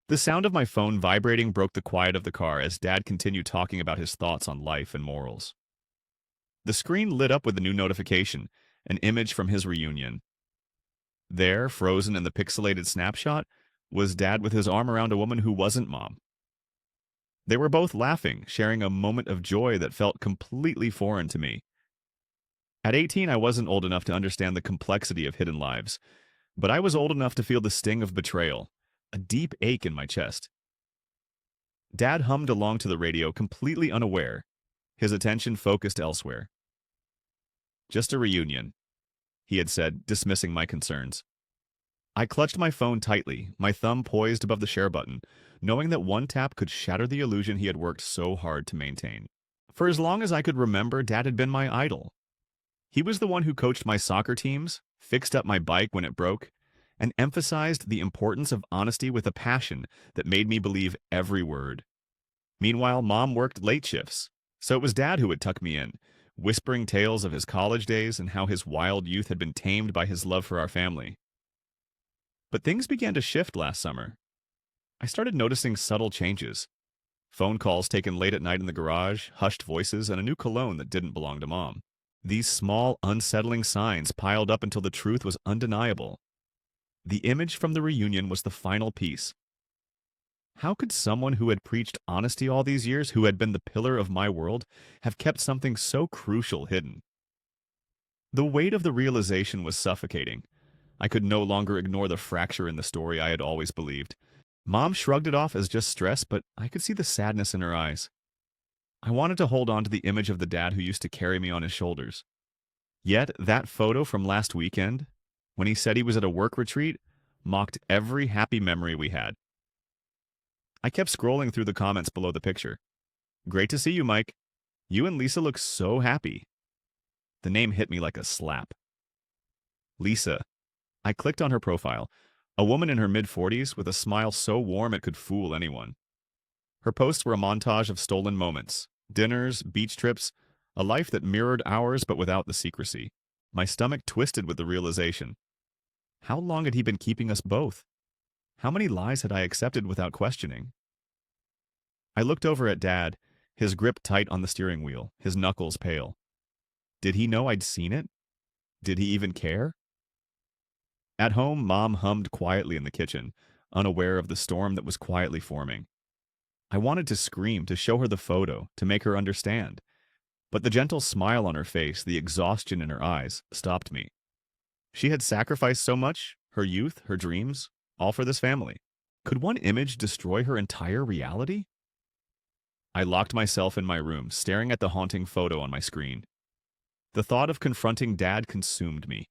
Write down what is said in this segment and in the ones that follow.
The sound of my phone vibrating broke the quiet of the car as Dad continued talking about his thoughts on life and morals. The screen lit up with a new notification, an image from his reunion. There, frozen in the pixelated snapshot, was Dad with his arm around a woman who wasn't Mom. They were both laughing, sharing a moment of joy that felt completely foreign to me. At 18, I wasn't old enough to understand the complexity of hidden lives, but I was old enough to feel the sting of betrayal, a deep ache in my chest. Dad hummed along to the radio, completely unaware, his attention focused elsewhere. Just a reunion, he had said, dismissing my concerns. I clutched my phone tightly, my thumb poised above the share button, knowing that one tap could shatter the illusion he had worked so hard to maintain. For as long as I could remember, Dad had been my idol. He was the one who coached my soccer teams, fixed up my bike when it broke, and emphasized the importance of honesty with a passion that made me believe every word. Meanwhile, Mom worked late shifts, so it was Dad who would tuck me in, whispering tales of his college days and how his wild youth had been tamed by his love for our family. But things began to shift last summer. I started noticing subtle changes. Phone calls taken late at night in the garage, hushed voices, and a new cologne that didn't belong to Mom. These small, unsettling signs piled up until the truth was undeniable. The image from the reunion was the final piece. How could someone who had preached honesty all these years, who had been the pillar of my world, have kept something so crucial hidden? The weight of the realization was suffocating. I could no longer ignore the fracture in the story I had always believed. Mom shrugged it off as just stress, but I could see the sadness in her eyes. I wanted to hold on to the image of the dad who used to carry me on his shoulders. Yet, that photo from last weekend, when he said he was at a work retreat, mocked every happy memory we had. I kept scrolling through the comments below the picture. Great to see you, Mike. You and Lisa look so happy. The name hit me like a slap. Lisa. I clicked on her profile, a woman in her mid-40s with a smile so warm it could fool anyone. Her posts were a montage of stolen moments, dinners, beach trips, a life that mirrored ours but without the secrecy. My stomach twisted with the realization. How long had he been keeping us both? How many lies had I accepted without questioning? I looked over at Dad, his grip tight on the steering wheel, his knuckles pale. Did he know I'd seen it? Did he even care? At home, Mom hummed quietly in the kitchen, unaware of the storm that was quietly forming. I wanted to scream, to show her the photo, to make her understand. But the gentle smile on her face, the exhaustion in her eyes, stopped me. She had sacrificed so much, her youth, her dreams, all for this family. Could one image destroy her entire reality? I locked myself in my room, staring at the haunting photo on my screen. The thought of confronting Dad consumed me.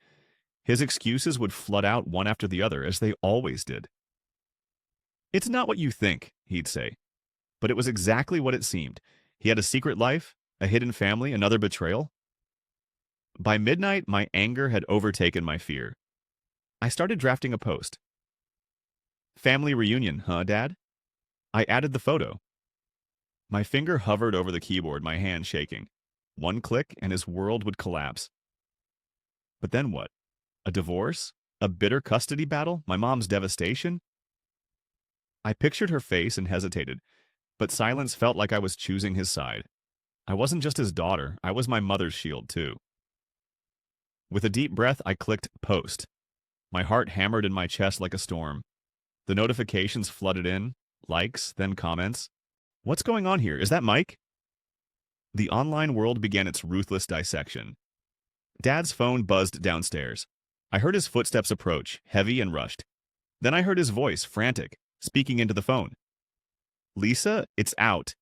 His excuses would flood out one after the other, as they always did. It's not what you think, he'd say. But it was exactly what it seemed. He had a secret life, a hidden family, another betrayal. By midnight, my anger had overtaken my fear. I started drafting a post. Family reunion, huh, Dad? I added the photo. My finger hovered over the keyboard, my hand shaking. One click, and his world would collapse. But then what? A divorce? A bitter custody battle? My mom's devastation? I pictured her face and hesitated, but silence felt like I was choosing his side. I wasn't just his daughter, I was my mother's shield, too. With a deep breath, I clicked post. My heart hammered in my chest like a storm. The notifications flooded in, likes, then comments. What's going on here? Is that Mike? The online world began its ruthless dissection. Dad's phone buzzed downstairs. I heard his footsteps approach, heavy and rushed. Then I heard his voice, frantic, speaking into the phone. Lisa, it's out.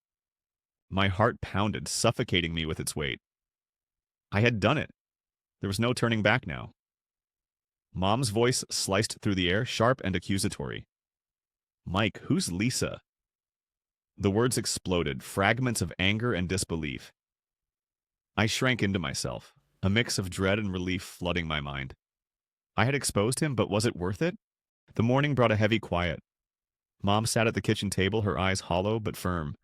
My heart pounded, suffocating me with its weight. I had done it. There was no turning back now. Mom's voice sliced through the air, sharp and accusatory. Mike, who's Lisa? The words exploded, fragments of anger and disbelief. I shrank into myself, a mix of dread and relief flooding my mind. I had exposed him, but was it worth it? The morning brought a heavy quiet. Mom sat at the kitchen table, her eyes hollow but firm.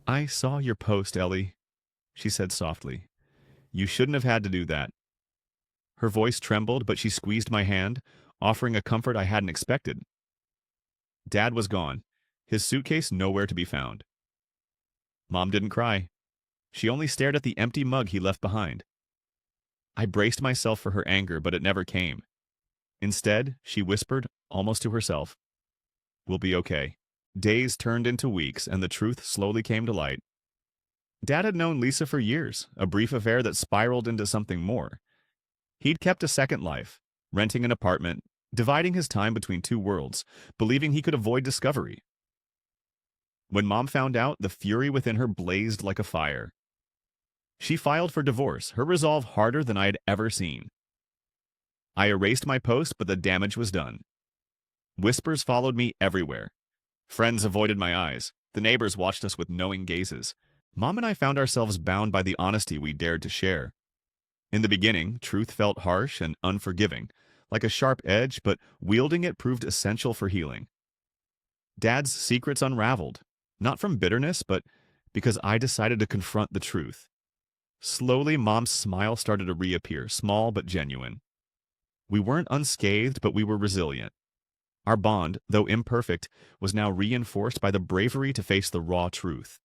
I saw your post, Ellie, she said softly. You shouldn't have had to do that. Her voice trembled, but she squeezed my hand, offering a comfort I hadn't expected. Dad was gone, his suitcase nowhere to be found. Mom didn't cry. She only stared at the empty mug he left behind. I braced myself for her anger, but it never came. Instead, she whispered, almost to herself, "We'll be okay." Days turned into weeks, and the truth slowly came to light. Dad had known Lisa for years, a brief affair that spiraled into something more. He'd kept a second life, renting an apartment, dividing his time between two worlds, believing he could avoid discovery. When Mom found out, the fury within her blazed like a fire. She filed for divorce, her resolve harder than I had ever seen. I erased my post, but the damage was done. Whispers followed me everywhere. Friends avoided my eyes. The neighbors watched us with knowing gazes. Mom and I found ourselves bound by the honesty we dared to share. In the beginning, truth felt harsh and unforgiving, like a sharp edge, but wielding it proved essential for healing. Dad's secrets unraveled, not from bitterness, but because I decided to confront the truth. Slowly, Mom's smile started to reappear, small but genuine. We weren't unscathed, but we were resilient. Our bond, though imperfect, was now reinforced by the bravery to face the raw truth.